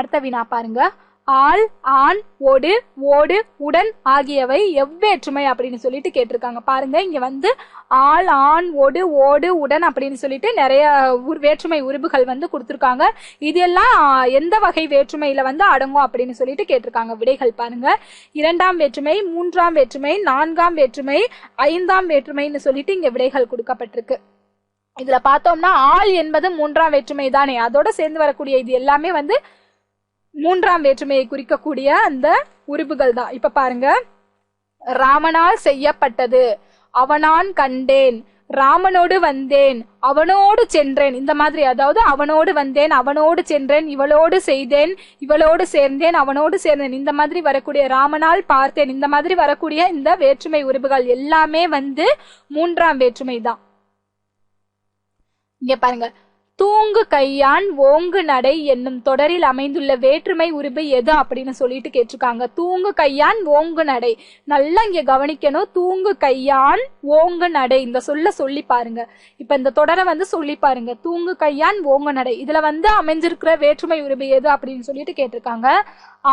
அடுத்த வினா பாருங்க. ஆள், ஆண், ஒடு, ஓடு, உடன் ஆகியவை எவ்வேற்றுமை அப்படின்னு சொல்லிட்டு கேட்டிருக்காங்க. பாருங்க இங்க வந்து ஆள், ஆண், ஒடு, ஓடு, உடன் அப்படின்னு சொல்லிட்டு நிறைய வேற்றுமை உருபுகள் வந்து கொடுத்திருக்காங்க. இது எல்லாம் எந்த வகை வேற்றுமையில வந்து அடங்கும் அப்படின்னு சொல்லிட்டு கேட்டிருக்காங்க. விடைகள் பாருங்க. இரண்டாம் வேற்றுமை, மூன்றாம் வேற்றுமை, நான்காம் வேற்றுமை, ஐந்தாம் வேற்றுமைன்னு சொல்லிட்டு இங்க விடைகள் கொடுக்கப்பட்டிருக்கு. இதுல பார்த்தோம்னா ஆள் என்பது மூன்றாம் வேற்றுமை தானே, அதோட சேர்ந்து வரக்கூடிய இது எல்லாமே வந்து மூன்றாம் வேற்றுமையை குறிக்கக்கூடிய அந்த உருபுகள் தான். இப்ப பாருங்க, ராமனால் செய்யப்பட்டது, அவனான் கண்டேன், ராமனோடு வந்தேன், அவனோடு சென்றேன், இந்த மாதிரி, அதாவது அவனோடு வந்தேன், அவனோடு சென்றேன், இவளோடு செய்தேன், இவளோடு சேர்ந்தேன், அவனோடு சேர்ந்தேன், இந்த மாதிரி வரக்கூடிய ராமனால் பார்த்தேன், இந்த மாதிரி வரக்கூடிய இந்த வேற்றுமை உருபுகள் எல்லாமே வந்து மூன்றாம் வேற்றுமை தான். இங்க பாருங்க, தூங்கு கையான் ஓங்கு நடை என்னும் தொடரில் அமைந்துள்ள வேற்றுமை உருபு எது அப்படின்னு சொல்லிட்டு கேட்டிருக்காங்க. தூங்கு கையான் ஓங்கு நடை, நல்லா இங்க கவனிக்கணும். தூங்கு கையான் ஓங்கு நடை இந்த சொல்ல சொல்லி பாருங்க. இப்ப இந்த தொடரை வந்து சொல்லி பாருங்க. தூங்கு கையான் ஓங்கு நடை, இதுல வந்து அமைஞ்சிருக்கிற வேற்றுமை உருபு எது அப்படின்னு சொல்லிட்டு கேட்டிருக்காங்க.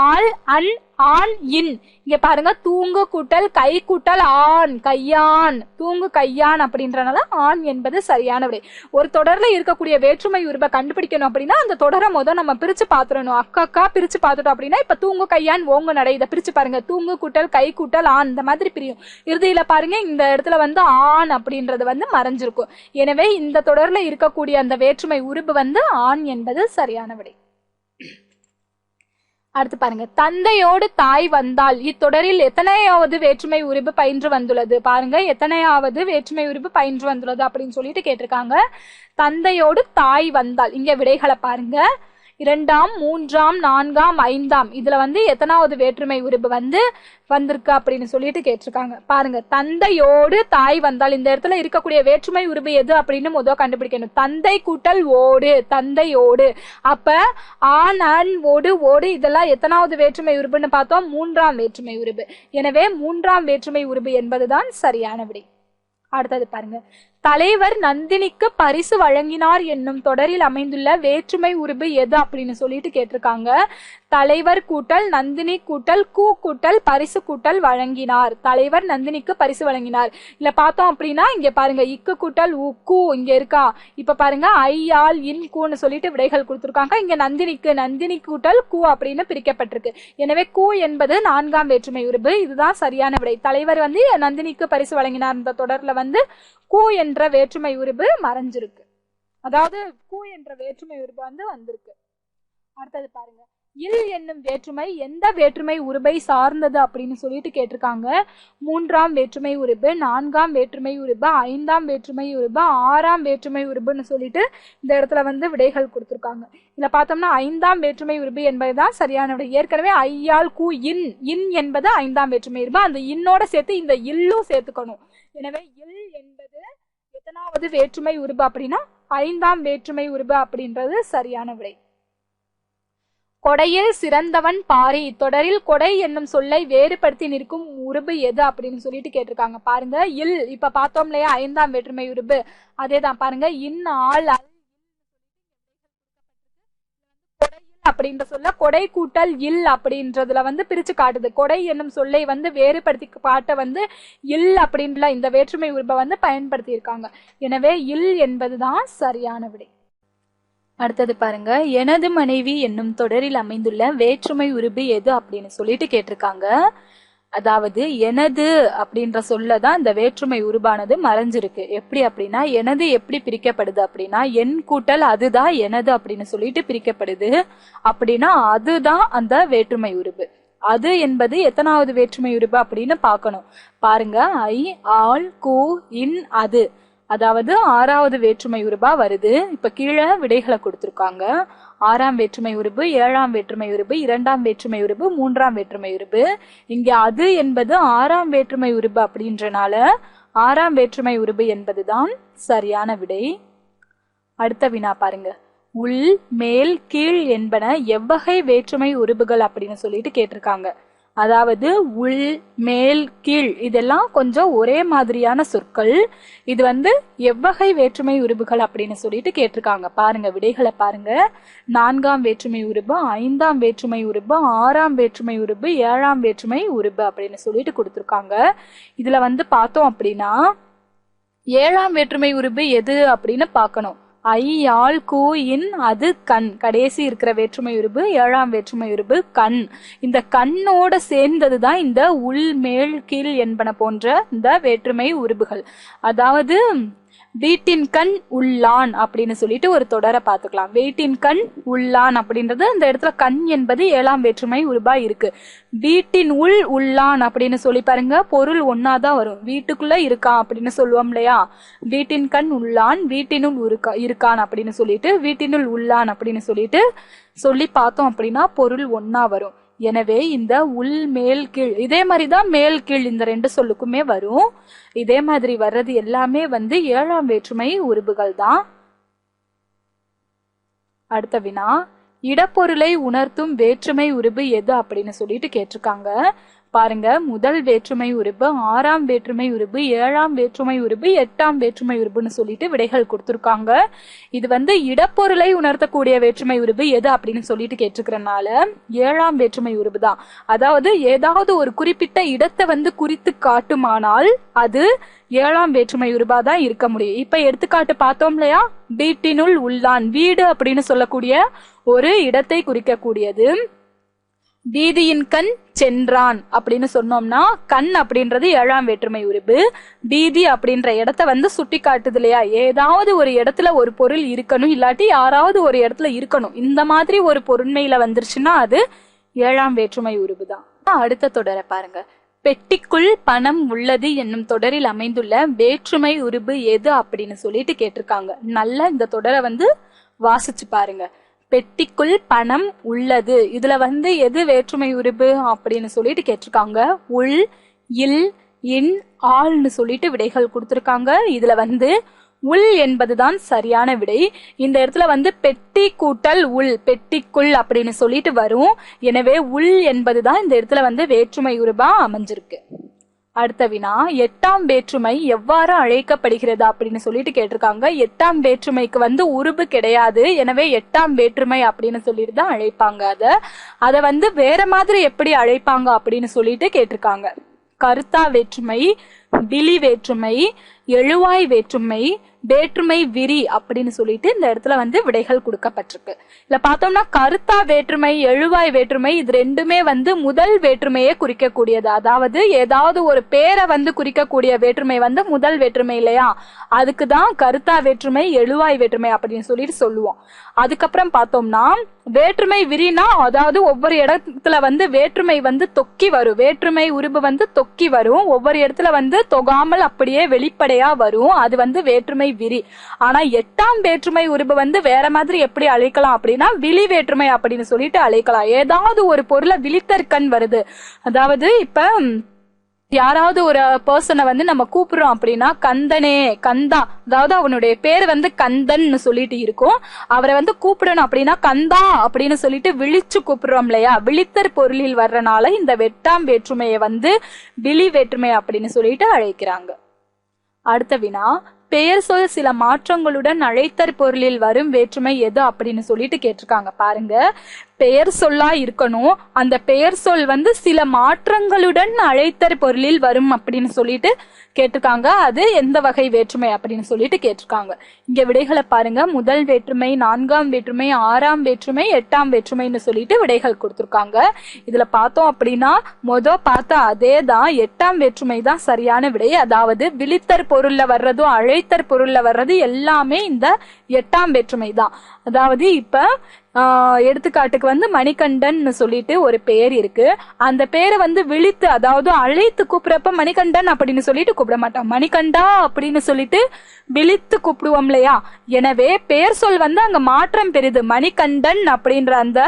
ஆள், அன், ஆண், இன். இங்க பாருங்க, தூங்கு கூட்டல் கை கூட்டல் ஆண், கையான், தூங்கு கையான் அப்படின்றனால ஆண் என்பது சரியான விடை. ஒரு தொடர்ல இருக்கக்கூடிய வேற்றுமை உருபை கண்டுபிடிக்கணும் அப்படின்னா அந்த தொடரை நம்ம பிரிச்சு பாத்துறணும். அக்கா பிரிச்சு பாத்துட்டோம் அப்படின்னா இப்ப தூங்கு கையான் ஓங்கு நடை இதை பிரிச்சு பாருங்க. தூங்கு கூட்டல் கை கூட்டல் ஆண் இந்த மாதிரி பிரியும். இறுதியில பாருங்க இந்த இடத்துல வந்து ஆண் அப்படின்றது வந்து மறைஞ்சிருக்கும். எனவே இந்த தொடர்ல இருக்கக்கூடிய அந்த வேற்றுமை உருபு வந்து ஆண் என்பது சரியான விடை. அடுத்து பாருங்க, தந்தையோடு தாய் வந்தால் இத்தொடரில் எத்தனையாவது வேற்றுமை உருபு பயின்று வந்துள்ளது. பாருங்க, எத்தனையாவது வேற்றுமை உருபு பயின்று வந்துள்ளது அப்படின்னு சொல்லிட்டு கேட்டிருக்காங்க. தந்தையோடு தாய் வந்தால், இங்க விடைகளை பாருங்க. இரண்டாம், மூன்றாம், நான்காம், ஐந்தாம், இதுல வந்து எத்தனாவது வேற்றுமை உருபு வந்து வந்திருக்கு அப்படின்னு சொல்லிட்டு கேட்டிருக்காங்க. பாருங்க, தந்தையோடு தாய் வந்தால் இந்த இடத்துல இருக்கக்கூடிய வேற்றுமை உருபு எது அப்படின்னு முதல் கண்டுபிடிக்கணும். தந்தை கூட்டல் ஓடு, தந்தையோடு. அப்ப ஆண், அன், ஓடு, ஓடு இதெல்லாம் எத்தனாவது வேற்றுமை உருபுன்னு பார்த்தோம்? மூன்றாம் வேற்றுமை உருபு. எனவே மூன்றாம் வேற்றுமை உருபு என்பதுதான் சரியான விடை. அடுத்தது பாருங்க, தலைவர் நந்தினிக்கு பரிசு வழங்கினார் என்னும் தொடரில் அமைந்துள்ள வேற்றுமை உருபு எது அப்படின்னு சொல்லிட்டு கேட்டிருக்காங்க. தலைவர் கூட்டல் நந்தினி கூட்டல் கூ கூட்டல் பரிசு கூட்டல் வழங்கினார். தலைவர் நந்தினிக்கு பரிசு வழங்கினார். இல்ல பார்த்தோம் அப்படின்னா இங்க பாருங்க, இக்கு கூட்டல் கூ இங்க இருக்கா. இப்ப பாருங்க, ஐ, ஆல், இன், கூன்னு சொல்லிட்டு விடைகள் கொடுத்திருக்காங்க. இங்க நந்தினிக்கு, நந்தினி கூட்டல் கூ அப்படின்னு பிரிக்கப்பட்டிருக்கு. எனவே கூ என்பது நான்காம் வேற்றுமை உருபு. இதுதான் சரியான விடை. தலைவர் வந்து நந்தினிக்கு பரிசு வழங்கினார் இந்த தொடர்ல வந்து கூ என்ற வேற்றுமை உருபு மறைஞ்சிருக்கு. அதாவது கூ என்ற வேற்றுமை உருபு வந்து வந்திருக்கு. அடுத்தது பாருங்க, இல் என்னும் வேற்றுமை எந்த வேற்றுமை உருபை சார்ந்தது அப்படின்னு சொல்லிட்டு கேட்டிருக்காங்க. மூன்றாம் வேற்றுமை உருபு, நான்காம் வேற்றுமை உருபு, ஐந்தாம் வேற்றுமை உருபு, ஆறாம் வேற்றுமை உருபுன்னு சொல்லிட்டு இந்த இடத்துல வந்து விடைகள் கொடுத்திருக்காங்க. இதுல பார்த்தோம்னா ஐந்தாம் வேற்றுமை உருபு என்பதுதான் சரியான விடை. ஏற்கனவே ஐயால் கூ இன், இன் என்பது ஐந்தாம் வேற்றுமை உருபு. அந்த இன்னோட சேர்த்து இந்த இல்லும் சேர்த்துக்கணும். எனவே இல் என்பது எத்தனாவது வேற்றுமை உருபு அப்படின்னா ஐந்தாம் வேற்றுமை உருபு அப்படின்றது சரியான விடை. கொடையில் சிறந்தவன் பாரி தொடரில் கொடை என்னும் சொல்லை வேறுபடுத்தி நிற்கும் உருபு எது அப்படின்னு சொல்லிட்டு கேட்டிருக்காங்க. பாருங்க, இல் இப்ப பார்த்தோம் இல்லையா ஐந்தாம் வேற்றுமை உருபு, அதேதான் பாருங்க. இன், ஆள், அப்படின்ற சொல்ல கொடை கூட்டல் இல் அப்படின்றதுல வந்து பிரிச்சு காட்டுது. கொடை என்னும் சொல்லை வந்து வேறுபடுத்தி காட்ட வந்து இல் அப்படின்ற இந்த வேற்றுமை உருபை வந்து பயன்படுத்தி இருக்காங்க. எனவே இல் என்பதுதான் சரியான விடை. அடுத்தது பாருங்க, எனது மனைவி என்னும் தொடரில் அமைந்துள்ள வேற்றுமை உருபு எது அப்படின்னு சொல்லிட்டு கேட்டிருக்காங்க. அதாவது எனது அப்படின்ற சொல்லதான் இந்த வேற்றுமை உருபானது மறைஞ்சிருக்கு. எப்படி அப்படின்னா, எனது எப்படி பிரிக்கப்படுது அப்படின்னா என் கூட்டல் அதுதான் எனது அப்படின்னு சொல்லிட்டு பிரிக்கப்படுது. அப்படின்னா அதுதான் அந்த வேற்றுமை உருபு. அது என்பது எத்தனாவது வேற்றுமை உருபு அப்படின்னு பார்க்கணும். பாருங்க, ஐ, ஆல், கூ, இன், அது, அதாவது ஆறாவது வேற்றுமை உருபா வருது. இப்ப கீழே விடைகளை கொடுத்திருக்காங்க. ஆறாம் வேற்றுமை உருபு, ஏழாம் வேற்றுமை உருபு, இரண்டாம் வேற்றுமை உருபு, மூன்றாம் வேற்றுமை உருபு. இங்க அது என்பது ஆறாம் வேற்றுமை உருபு அப்படின்றனால ஆறாம் வேற்றுமை உருபு என்பதுதான் சரியான விடை. அடுத்த வினா பாருங்க, உள், மேல், கீழ் என்பன எவ்வகை வேற்றுமை உருபுகள் அப்படின்னு சொல்லிட்டு கேட்டிருக்காங்க. அதாவது உள் மேல் கீழ் இதெல்லாம் கொஞ்சம் ஒரே மாதிரியான சொற்கள். இது வந்து எவ்வகை வேற்றுமை உருபுகள் அப்படின்னு சொல்லிட்டு கேட்டிருக்காங்க. பாருங்க விடைகளை பாருங்க. 4ஆம் வேற்றுமை உருபு, 5ஆம் வேற்றுமை உருபு, 6ஆம் வேற்றுமை உருபு, 7ஆம் வேற்றுமை உருபு அப்படின்னு சொல்லிட்டு கொடுத்துருக்காங்க. இதுல வந்து பார்த்தோம் அப்படின்னா 7ஆம் வேற்றுமை உருபு எது அப்படின்னு பார்க்கணும். ஐ, ஆள், கூ, இன், அது, கண். கடைசி இருக்கிற வேற்றுமை உருபு 7ஆம் வேற்றுமை உருபு கண். இந்த கண்ணோட சேர்ந்ததுதான் இந்த உள் மேல் கீழ் என்பன போன்ற இந்த வேற்றுமை உருபுகள். அதாவது வீட்டின் கண் உள்ளான் அப்படின்னு சொல்லிட்டு ஒரு தொடரை பார்த்துக்கலாம். வீட்டின் கண் உள்ளான் அப்படின்றது அந்த இடத்துல கண் என்பது 7ஆம் வேற்றுமை உருபா இருக்கு. வீட்டின் உள் உள்ளான் அப்படின்னு சொல்லி பாருங்க, பொருள் ஒன்னாதான் வரும். வீட்டுக்குள்ள இருக்கான் அப்படின்னு சொல்லுவோம் இல்லையா, வீட்டின் கண் உள்ளான், வீட்டினுள் இருக்கான் அப்படின்னு சொல்லிட்டு வீட்டினுள் உள்ளான் அப்படின்னு சொல்லிட்டு சொல்லி பார்த்தோம் அப்படின்னா பொருள் ஒன்னா வரும். எனவே இந்த உள் மேல் கீழ் இதே மாதிரிதான் மேல் கீழ் இந்த 2 சொல்லுக்குமே வரும். இதே மாதிரி வர்றது எல்லாமே வந்து 7ஆம் வேற்றுமை உருபுகள் தான். அடுத்த வினா, இடப்பொருளை உணர்த்தும் வேற்றுமை உருபு எது அப்படின்னு சொல்லிட்டு கேட்டிருக்காங்க. பாருங்க, முதல் வேற்றுமை உருபு, 6ஆம் வேற்றுமை உருபு, 7ஆம் வேற்றுமை உருபு, 8ஆம் வேற்றுமை உருபுன்னு சொல்லிட்டு விடைகள் கொடுத்திருக்காங்க. இது வந்து இடப்பொருளை உணர்த்தக்கூடிய வேற்றுமை உருபு எது அப்படின்னு சொல்லிட்டு கேட்டிருக்கிறனால 7ஆம் வேற்றுமை உருபு தான். அதாவது ஏதாவது ஒரு குறிப்பிட்ட இடத்தை வந்து குறித்து காட்டுமானால் அது 7ஆம் வேற்றுமை உருபா தான் இருக்க முடியும். இப்ப எடுத்துக்காட்டு பார்த்தோம் இல்லையா, வீட்டினுள் உள்ளான், வீடு அப்படின்னு சொல்லக்கூடிய ஒரு இடத்தை குறிக்கக்கூடியது. வீதியின் கண் சென்றான் அப்படின்னு சொன்னோம்னா கண் அப்படின்றது 7ஆம் வேற்றுமை உருபு. வீதி அப்படின்ற இடத்த வந்து சுட்டி காட்டுது இல்லையா, ஏதாவது ஒரு இடத்துல ஒரு பொருள் இருக்கணும், இல்லாட்டி யாராவது ஒரு இடத்துல இருக்கணும். இந்த மாதிரி ஒரு பொருண்மையில வந்துருச்சுன்னா அது 7ஆம் வேற்றுமை உருபு தான். அடுத்த தொடரை பாருங்க. பெட்டிக்குள் பணம் உள்ளது என்னும் தொடரில் அமைந்துள்ள வேற்றுமை உருபு எது அப்படின்னு சொல்லிட்டு கேட்டிருக்காங்க. நல்லா இந்த தொடரை வந்து வாசிச்சு பாருங்க. பெட்டிக்குள் பணம் உள்ளது, இதுல வந்து எது வேற்றுமை உருபு அப்படின்னு சொல்லிட்டு கேட்டிருக்காங்க. உள், இல், இன், ஆள்னு சொல்லிட்டு விடைகள் கொடுத்திருக்காங்க. இதுல வந்து உள் என்பதுதான் சரியான விடை. இந்த இடத்துல வந்து பெட்டி கூட்டல் உள், பெட்டிக்குள் அப்படின்னு சொல்லிட்டு வரும். எனவே உள் என்பதுதான் இந்த இடத்துல வந்து வேற்றுமை உருபா அமைஞ்சிருக்கு. அடுத்த வினா, 8ஆம் வேற்றுமை எவ்வாறு அழைக்கப்படுகிறது அப்படின்னு சொல்லிட்டு கேட்டிருக்காங்க. 8ஆம் வேற்றுமைக்கு வந்து உருபு கிடையாது. எனவே 8ஆம் வேற்றுமை அப்படின்னு சொல்லிட்டு தான் அழைப்பாங்க. அதை வந்து வேற மாதிரி எப்படி அழைப்பாங்க அப்படின்னு சொல்லிட்டு கேட்டிருக்காங்க. கருத்தா வேற்றுமை, விழி வேற்றுமை, எழுவாய் வேற்றுமை, வேற்றுமை விரி அப்படின்னு சொல்லிட்டு இந்த இடத்துல வந்து விடைகள் கொடுக்கப்பட்டிருக்கு. இல்ல பார்த்தோம்னா கருத்தா வேற்றுமை, எழுவாய் வேற்றுமை இது ரெண்டுமே வந்து முதல் வேற்றுமையை குறிக்கக்கூடியது. அதாவது ஏதாவது ஒரு பேரை வந்து குறிக்கக்கூடிய வேற்றுமை வந்து முதல் வேற்றுமை இல்லையா, அதுக்குதான் கருத்தா வேற்றுமை, எழுவாய் வேற்றுமை அப்படின்னு சொல்லிட்டு சொல்லுவோம். அதுக்கப்புறம் பார்த்தோம்னா வேற்றுமை விரினா, அதாவது ஒவ்வொரு இடத்துல வந்து வேற்றுமை வந்து தொக்கி வரும், வேற்றுமை உருபு வந்து தொக்கி வரும், ஒவ்வொரு இடத்துல வந்து தொகாமல் அப்படியே வெளிப்படையா வரும், அது வந்து வேற்றுமை விரி. ஆனா 8ஆம் வேற்றுமை உருபு வந்து வேற மாதிரி எப்படி அழைக்கலாம் அப்படின்னா விழி வேற்றுமை அப்படின்னு சொல்லிட்டு அழைக்கலாம். ஏதாவது ஒரு பொருளை விழித்தற்கண் வருது, அதாவது இப்ப யாராவது ஒரு பர்சனை வந்து நம்ம கூப்பிடுறோம் அப்படின்னா கந்தனே, கந்தா, அதாவது அவனுடைய பேர் வந்து கந்தன் சொல்லிட்டு இருக்கும். அவரை வந்து கூப்பிடணும் அப்படின்னா கந்தா அப்படின்னு சொல்லிட்டு விழிச்சு கூப்பிடுறோம் இல்லையா, விழித்தற் பொருளில் வர்றனால இந்த 8ஆம் வேற்றுமையை வந்து விழி வேற்றுமை அப்படின்னு சொல்லிட்டு அழைக்கிறாங்க. அடுத்த வினா, பெயர் சொல் சில மாற்றங்களுடன் அழைத்தற் பொருளில் வரும் வேற்றுமை எது அப்படின்னு சொல்லிட்டு கேட்டிருக்காங்க. பாருங்க, பெயர் சொல்லா இருக்கணும், அந்த பெயர் சொல் வந்து சில மாற்றங்களுடன் அழைத்தற் பொருளில் வரும் அப்படின்னு சொல்லிட்டு கேட்டிருக்காங்க. அது எந்த வகை வேற்றுமை அப்படின்னு சொல்லிட்டு கேட்டிருக்காங்க. இங்க விடைகளை பாருங்க. முதல் வேற்றுமை, 4ஆம் வேற்றுமை, 6ஆம் வேற்றுமை, 8ஆம் வேற்றுமைன்னு சொல்லிட்டு விடைகள் கொடுத்திருக்காங்க. இதுல பார்த்தோம் அப்படின்னா பார்த்த அதே தான் 8ஆம் வேற்றுமை தான் சரியான விடை. அதாவது விழித்தற் பொருள்ல வர்றதும் அழைத்தற் பொருள்ல வர்றது எல்லாமே இந்த 8ஆம் வேற்றுமை தான். அதாவது இப்ப எடுத்துக்காட்டுக்கு வந்து மணிகண்டன் சொல்லிட்டு ஒரு பெயர் இருக்கு, அந்த பேரை வந்து விழித்து அதாவது அழைத்து கூப்பிடுறப்ப மணிகண்டன் அப்படின்னு சொல்லிட்டு கூப்பிட மாட்டோம், மணிகண்டா அப்படின்னு சொல்லிட்டு விழித்து கூப்பிடுவோம் இல்லையா. எனவே பெயர் சொல் வந்து அங்க மாற்றம் பெறுது. மணிகண்டன் அப்படின்ற அந்த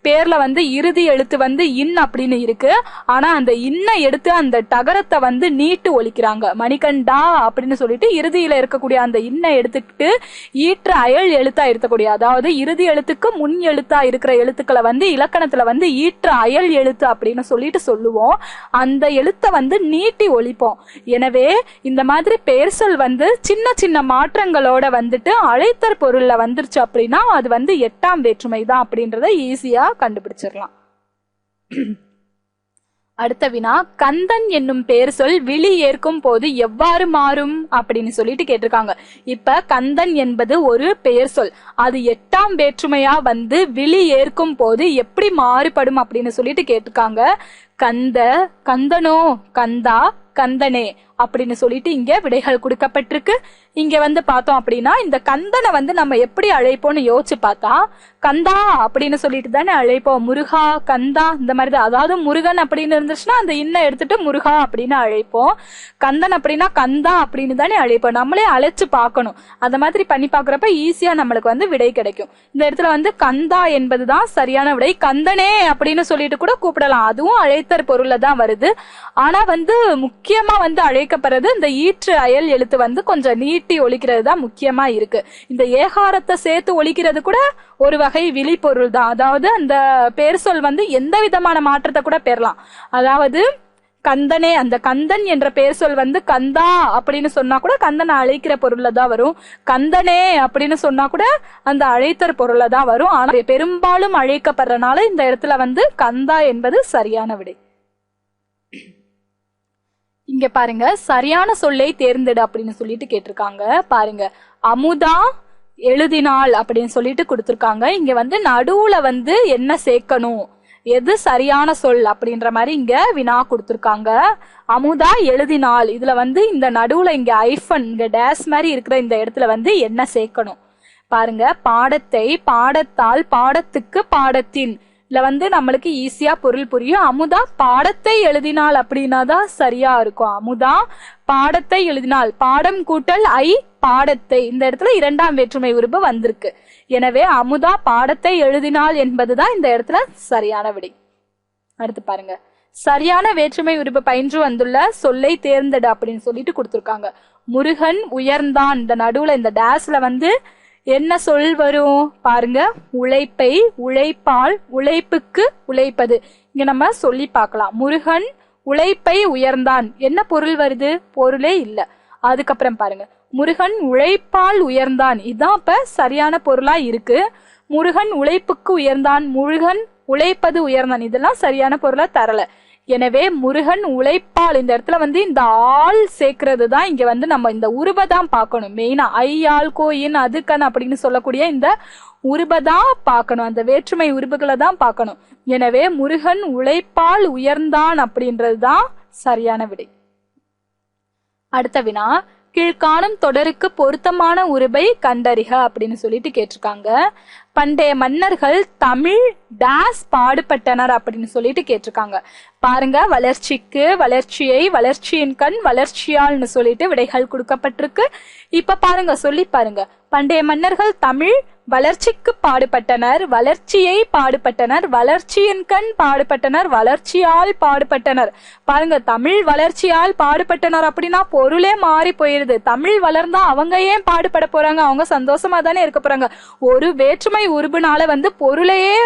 பேர்ல வந்து இறுதி எழுத்து வந்து இன் அப்படின்னு இருக்கு, ஆனா அந்த இன்னை எடுத்து அந்த டகரத்தை வந்து நீட்டு ஒலிக்கிறாங்க. மணிகண்டா அப்படின்னு சொல்லிட்டு இறுதியில இருக்கக்கூடிய அந்த இன்னை எடுத்துக்கிட்டு ஈற்று அயல் எழுத்தா இருக்கக்கூடிய, அதாவது இறுதி எழுத்துக்கு முன் முன் எழுத்தா இருக்கிற எழுத்துக்களை வந்து இலக்கணத்துல வந்து ஈற்று அயல் எழுத்து அப்படின்னு சொல்லிட்டு சொல்லுவோம். அந்த எழுத்தை வந்து நீட்டி ஒலிப்போம். எனவே இந்த மாதிரி பெயர் சொல் வந்து சின்ன சின்ன மாற்றங்களோட வந்துட்டு அழைத்தற் பொருள்ல வந்துருச்சு அப்படின்னா அது வந்து 8ஆம் வேற்றுமை தான் அப்படின்றத ஈஸியா கண்டுபிடிச்சிடலாம். அடுத்த வினா, கந்தன் என்னும் பெயர் சொல் விழி ஏற்கும் போது எவ்வாறு மாறும் அப்படின்னு சொல்லிட்டு கேட்டிருக்காங்க. இப்ப கந்தன் என்பது ஒரு பெயர் சொல், அது 8ஆம் வேற்றுமையா வந்து விழி ஏற்கும் போது எப்படி மாறுபடும் அப்படின்னு சொல்லிட்டு கேட்டிருக்காங்க. கந்த, கந்தனோ, கந்தா, கந்தனே அப்படின்னு சொல்லிட்டு இங்க விடைகள் கொடுக்கப்பட்டிருக்கு. இங்க வந்து பார்த்தோம் அப்படின்னா இந்த கந்தனை வந்து நம்ம எப்படி அழைப்போம்னு யோசிச்சு பார்த்தா கந்தா அப்படின்னு சொல்லிட்டு தானே அழைப்போம். முருகா, கந்தா இந்த மாதிரி தான். அதாவது முருகன் அப்படின்னு இருந்துச்சுன்னா அந்த இன்ன எடுத்துட்டு முருகா அப்படின்னு அழைப்போம். கந்தன் அப்படின்னா கந்தா அப்படின்னு தானே அழைப்போம். நம்மளே அழைச்சு பார்க்கணும். அந்த மாதிரி பண்ணி பாக்குறப்ப ஈஸியா நம்மளுக்கு வந்து விடை கிடைக்கும். இந்த இடத்துல வந்து கந்தா என்பதுதான் சரியான விடை. கந்தனே அப்படின்னு சொல்லிட்டு கூட கூப்பிடலாம், அதுவும் அழைத்தற் பொருள்ல தான் வருது. ஆனா வந்து முக்கியமா வந்து அழைக்கப்படுறது இந்த ஈற்று அயல் எழுத்து வந்து கொஞ்சம் நீட்டி ஒலிக்கிறது தான் முக்கியமா இருக்கு. இந்த ஏகாரத்தை சேர்த்து ஒலிக்கிறது கூட ஒரு வகை விழிப்பொருள் தான். அதாவது அந்த பேர் சொல் வந்து எந்த விதமான மாற்றத்தை கூட பெறலாம். அதாவது கந்தனே, அந்த கந்தன் என்ற பெயர் சொல் வந்து கந்தா அப்படின்னு சொன்னா கூட கந்தனை அழைக்கிற பொருள்ல தான் வரும். கந்தனே அப்படின்னு சொன்னா கூட அந்த அழைத்தற் பொருள்ல தான் வரும். ஆனா பெரும்பாலும் அழைக்கப்படுறதுனால இந்த இடத்துல வந்து கந்தா என்பது சரியான விடை. இங்க பாருங்க, சரியான சொல்லை தேர்ந்தெடு அப்படின்னு சொல்லிட்டு கேட்டிருக்காங்க. பாருங்க, அமுதா எழுதினாள் அப்படின்னு சொல்லிட்டு கொடுத்திருக்காங்க. இங்க வந்து நடுவுல வந்து என்ன சேர்க்கணும், எது சரியான சொல் அப்படின்ற மாதிரி இங்க வினா கொடுத்திருக்காங்க. அமுதா எழுதினாள், இதுல வந்து இந்த நடுவுல இங்க ஐஃபன், இங்க டேஸ் மாதிரி இருக்கிற இந்த இடத்துல வந்து என்ன சேர்க்கணும் பாருங்க. பாடத்தை, பாடத்தால், பாடத்துக்கு, பாடத்தின், இதுல வந்து நம்மளுக்கு ஈஸியா பொருள் புரியும். அமுதா பாடத்தை எழுதினாள் அப்படின்னா தான் சரியா இருக்கும். அமுதா பாடத்தை எழுதினாள், பாடம் கூட்டல் ஐ பாடத்தை, இந்த இடத்துல 2ஆம் வேற்றுமை உருபு வந்திருக்கு. எனவே அமுதா பாடத்தை எழுதினாள் என்பதுதான் இந்த இடத்துல சரியான விடை. அடுத்து பாருங்க, சரியான வேற்றுமை உருபு பயின்று வந்துள்ள சொல்லை தேர்ந்தெடு அப்படின்னு சொல்லிட்டு கொடுத்திருக்காங்க. முருகன் உயர்ந்தான், இந்த நடுவுல இந்த டேஸ்ல வந்து என்ன சொல் வரும் பாருங்க. உழைப்பை, உழைப்பால், உழைப்புக்கு, உழைப்பது. இங்க நம்ம சொல்லி பார்க்கலாம். முருகன் உழைப்பை உயர்ந்தான், என்ன பொருள் வருது, பொருளே இல்ல. அதுக்கப்புறம் பாருங்க, முருகன் உழைப்பால் உயர்ந்தான், இதான் இப்ப சரியான பொருளா இருக்கு. முருகன் உழைப்புக்கு உயர்ந்தான், முருகன் உழைப்பது உயர்ந்தான், இதெல்லாம் சரியான பொருளா தரல. எனவே முருகன் உழைப்பால், இந்த இடத்துல வந்து இந்த ஆள் சேர்க்கிறது தான் இங்க வந்து நம்ம இந்த உருபதான் பார்க்கணும். மெயினா ஐ, ஆள், கோயின், அதுக்கன் அப்படின்னு சொல்லக்கூடிய இந்த உருபதான் பார்க்கணும், அந்த வேற்றுமை உருபுகளை தான் பார்க்கணும். எனவே முருகன் உழைப்பால் உயர்ந்தான் அப்படின்றதுதான் சரியான விடை. அடுத்த வினா, கீழ்காணும் தொடருக்கு பொருத்தமான உருபை கண்டறிக அப்படின்னு சொல்லிட்டு கேட்டிருக்காங்க. பண்டைய மன்னர்கள் தமிழ் டேஸ் பாடுபட்டனர் அப்படின்னு சொல்லிட்டு கேட்டிருக்காங்க. பாருங்க, வளர்ச்சிக்கு, வளர்ச்சியை, வளர்ச்சியின் கண், வளர்ச்சியால்னு சொல்லிட்டு விடைகள் கொடுக்கப்பட்டிருக்கு. இப்ப பாருங்க, சொல்லி பாருங்க. பண்டைய மன்னர்கள் தமிழ் வளர்ச்சிக்கு பாடுபட்டனர், வளர்ச்சியை பாடுபட்டனர், வளர்ச்சியின் கண் பாடுபட்டனர், வளர்ச்சியால் பாடுபட்டனர். பாருங்க, தமிழ் வளர்ச்சியால் பாடுபட்டனர் அப்படின்னா பொருளே மாறி போயிருது. தமிழ் வளர்ந்தா அவங்க ஏன் பாடுபட போறாங்க, அவங்க சந்தோஷமா தானே இருக்க போறாங்க. ஒரு வேற்றுமை உருபுனால வந்து பொருளையே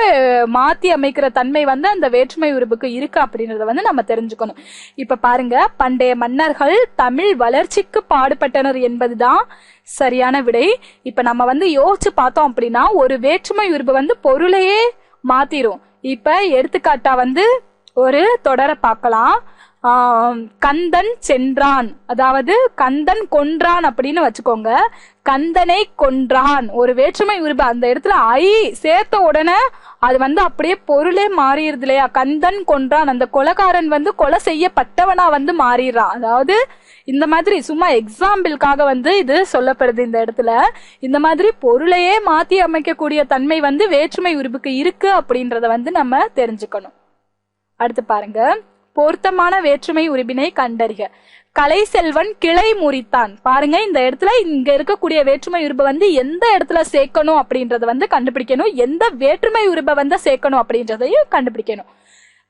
மாத்தி அமைக்கிற தன்மை வந்து அந்த வேற்றுமை உருபுக்கு இருக்கு அப்படின்றத வந்து நம்ம தெரிஞ்சுக்கணும். இப்ப பாருங்க, பண்டைய மன்னர்கள் தமிழ் வளர்ச்சிக்கு பாடுபட்டனர் என்பதுதான் சரியான விடை. இப்ப நம்ம வந்து யோசிச்சு பார்த்தோம் அப்படின்னா ஒரு வேற்றுமை உருபு வந்து பொருளையே மாத்திரும். இப்ப எடுத்துக்காட்டா வந்து ஒரு தொடரை பார்க்கலாம். கந்தன் சென்றான், அதாவது கந்தன் கொன்றான் அப்படின்னு வச்சுக்கோங்க. கந்தனை கொன்றான் ஒரு வேற்றுமை உருபு, அந்த இடத்துல ஐ சேர்த்த உடனே அது வந்து அப்படியே பொருளே மாறிடுது இல்லையா. கந்தன் கொன்றான், அந்த கொலைகாரன் வந்து கொலை செய்யப்பட்டவனா வந்து மாறிடுறான். அதாவது இந்த மாதிரி சும்மா எக்ஸாம்பிளுக்காக வந்து இது சொல்லப்படுது. இந்த இடத்துல இந்த மாதிரி பொருளையே மாத்தி அமைக்கக்கூடிய தன்மை வந்து வேற்றுமை உருபுக்கு இருக்கு அப்படின்றத வந்து நம்ம தெரிஞ்சுக்கணும். அடுத்து பாருங்க, பொருத்தமான வேற்றுமை உருபினை கண்டறிக. கலை செல்வன் கிளை முறித்தான். பாருங்க, இந்த இடத்துல இங்க இருக்கக்கூடிய வேற்றுமை உருபை வந்து எந்த இடத்துல சேர்க்கணும் அப்படின்றத வந்து கண்டுபிடிக்கணும். எந்த வேற்றுமை உருபை வந்து சேர்க்கணும் அப்படின்றதையும் கண்டுபிடிக்கணும்.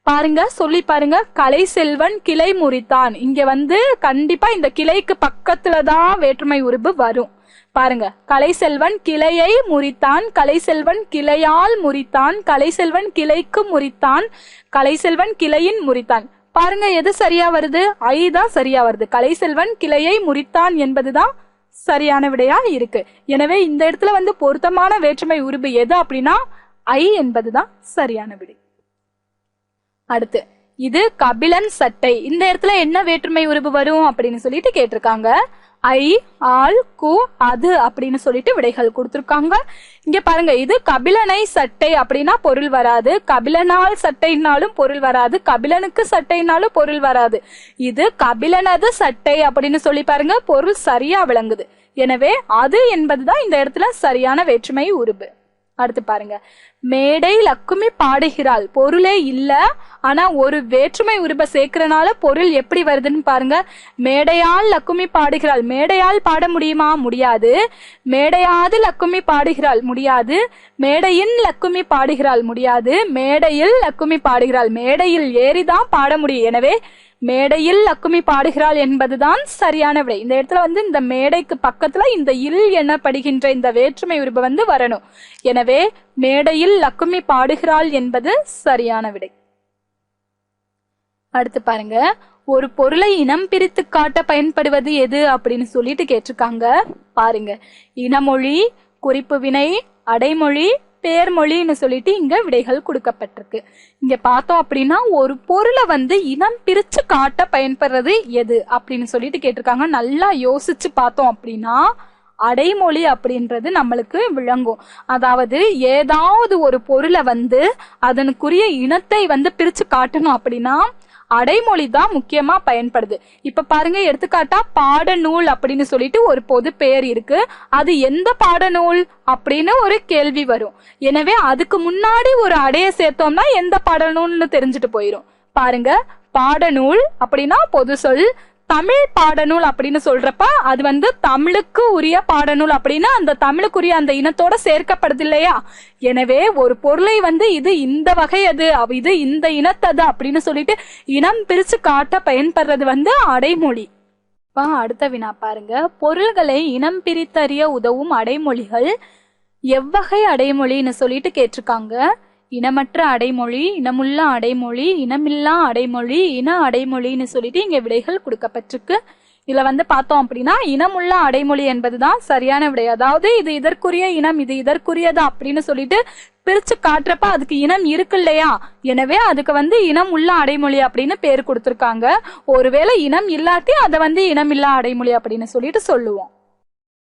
பாருங்க, சொல்லி பாருங்க. கலை செல்வன் கிளை முறித்தான், இங்க வந்து கண்டிப்பா இந்த கிளைக்கு பக்கத்துலதான் வேற்றுமை உருபு வரும். பாருங்க, கலைசெல்வன் கிளையை முறித்தான், கலைசெல்வன் கிளையால் முறித்தான், கலைசெல்வன் கிளைக்கு முறித்தான், கலைசெல்வன் கிளையின் முறித்தான். பாருங்க எது சரியா வருது? ஐ தான் சரியா வருது. கலைசெல்வன் கிளையை முறித்தான் என்பதுதான் சரியான விடையா இருக்கு. எனவே இந்த இடத்துல வந்து பொருத்தமான வேற்றுமை உருபு எது அப்படின்னா ஐ என்பதுதான் சரியான விடை. அடுத்து, இது கபிலன் சட்டை. இந்த இடத்துல என்ன வேற்றுமை உருபு வரும் அப்படின்னு சொல்லிட்டு கேட்டிருக்காங்க. ஐ, ஆல், கு, அது அப்படின்னு சொல்லிட்டு விடைகள் கொடுத்திருக்காங்க. இங்க பாருங்க, இது கபிலனை சட்டை அப்படின்னா பொருள் வராது, கபிலனால் சட்டைனாலும் பொருள் வராது, கபிலனுக்கு சட்டைனாலும் பொருள் வராது. இது கபிலனது சட்டை அப்படின்னு சொல்லி பாருங்க, பொருள் சரியா விளங்குது. எனவே அது என்பதுதான் இந்த இடத்துல சரியான வேற்றுமை உருபு. அடுத்து பாருங்க, மேடை லக்குமி பாடுகிறாள். பொருளே இல்ல, ஆனா ஒரு வேற்றுமை உருப சேர்க்கிறனால பொருள் எப்படி வருதுன்னு பாருங்க. மேடையால் லக்குமி பாடுகிறாள். மேடையால் பாட முடியுமா? முடியாது. மேடையாது லக்குமி பாடுகிறாள் முடியாது. மேடையின் லக்குமி பாடுகிறாள் முடியாது. மேடையில் லக்குமி பாடுகிறாள். மேடையில் ஏறிதான் பாட முடியும். எனவே மேடையில் லக்குமி பாடுகிறாள் என்பதுதான் சரியான விடை. இந்த இடத்துல வந்து இந்த மேடைக்கு பக்கத்துல இந்த இல் எனப்படுகின்ற இந்த வேற்றுமை உருபு வந்து வரணும். எனவே மேடையில் லக்குமி பாடுகிறாள் என்பது சரியான விடை. அடுத்து பாருங்க, ஒரு பொருளை இனம் பிரித்து காட்ட பயன்படுவது எது அப்படின்னு சொல்லிட்டு கேட்டிருக்காங்க. பாருங்க, இனமொழி, குறிப்பு வினை, அடைமொழி, பேர்மொழின்னு சொல்லிட்டு இங்க விடைகள் கொடுக்கப்பட்டிருக்கு. இங்க பார்த்தோம் அப்படின்னா ஒரு பொருளை வந்து இனம் பிரிச்சு காட்ட பயன்படுறது எது அப்படின்னு சொல்லிட்டு கேட்டிருக்காங்க. நல்லா யோசிச்சு பார்த்தோம் அப்படின்னா அடைமொழி அப்படின்றது நம்மளுக்கு விளங்கும். அதாவது ஏதாவது ஒரு பொருளை வந்து அதனுக்குரிய இனத்தை வந்து பிரிச்சு காட்டணும் அப்படின்னா அடைமொழி தான் முக்கியமா பயன்படுது. இப்ப பாருங்க, எடுத்துக்காட்டா பாடநூல் அப்படின்னு சொல்லிட்டு ஒரு பொது பெயர் இருக்கு. அது எந்த பாடநூல் அப்படின்னு ஒரு கேள்வி வரும். எனவே அதுக்கு முன்னாடி ஒரு அடைய சேர்த்தோம்னா எந்த பாடநூல்னு தெரிஞ்சுட்டு போயிரும். பாருங்க, பாடநூல் அப்படின்னா பொது சொல். தமிழ் பாடநூல் அப்படின்னு சொல்றப்ப அது வந்து தமிழுக்கு உரிய பாடநூல் அப்படின்னா அந்த தமிழுக்குரிய அந்த இனத்தோட சேர்க்கப்படுது இல்லையா? எனவே ஒரு பொருளை வந்து இது இந்த வகை அது, இது இந்த இனத்தது அப்படின்னு சொல்லிட்டு இனம் பிரிச்சு காட்ட பயன்படுறது வந்து அடைமொழி. அடுத்த வினா பாருங்க, பொருள்களை இனம் பிரித்தறிய உதவும் அடைமொழிகள் எவ்வகை அடைமொழின்னு சொல்லிட்டு கேட்டிருக்காங்க. இனமற்ற அடைமொழி, இனமுள்ள அடைமொழி, இனமில்லா அடைமொழி, இன அடைமொழின்னு சொல்லிட்டு இங்க விடைகள் கொடுக்கப்பட்டிருக்கு. இதுல வந்து பார்த்தோம் அப்படின்னா இனமுள்ள அடைமொழி என்பதுதான் சரியான விடை. அதாவது இது இதற்குரிய இனம், இது இதற்குரியதா அப்படின்னு சொல்லிட்டு பிரிச்சு காட்டுறப்ப அதுக்கு இனம் இருக்கு இல்லையா? எனவே அதுக்கு வந்து இனம் உள்ள அடைமொழி அப்படின்னு பேர் கொடுத்திருக்காங்க. ஒருவேளை இனம் இல்லாட்டி அதை வந்து இனமில்லா அடைமொழி அப்படின்னு சொல்லிட்டு சொல்லுவோம்.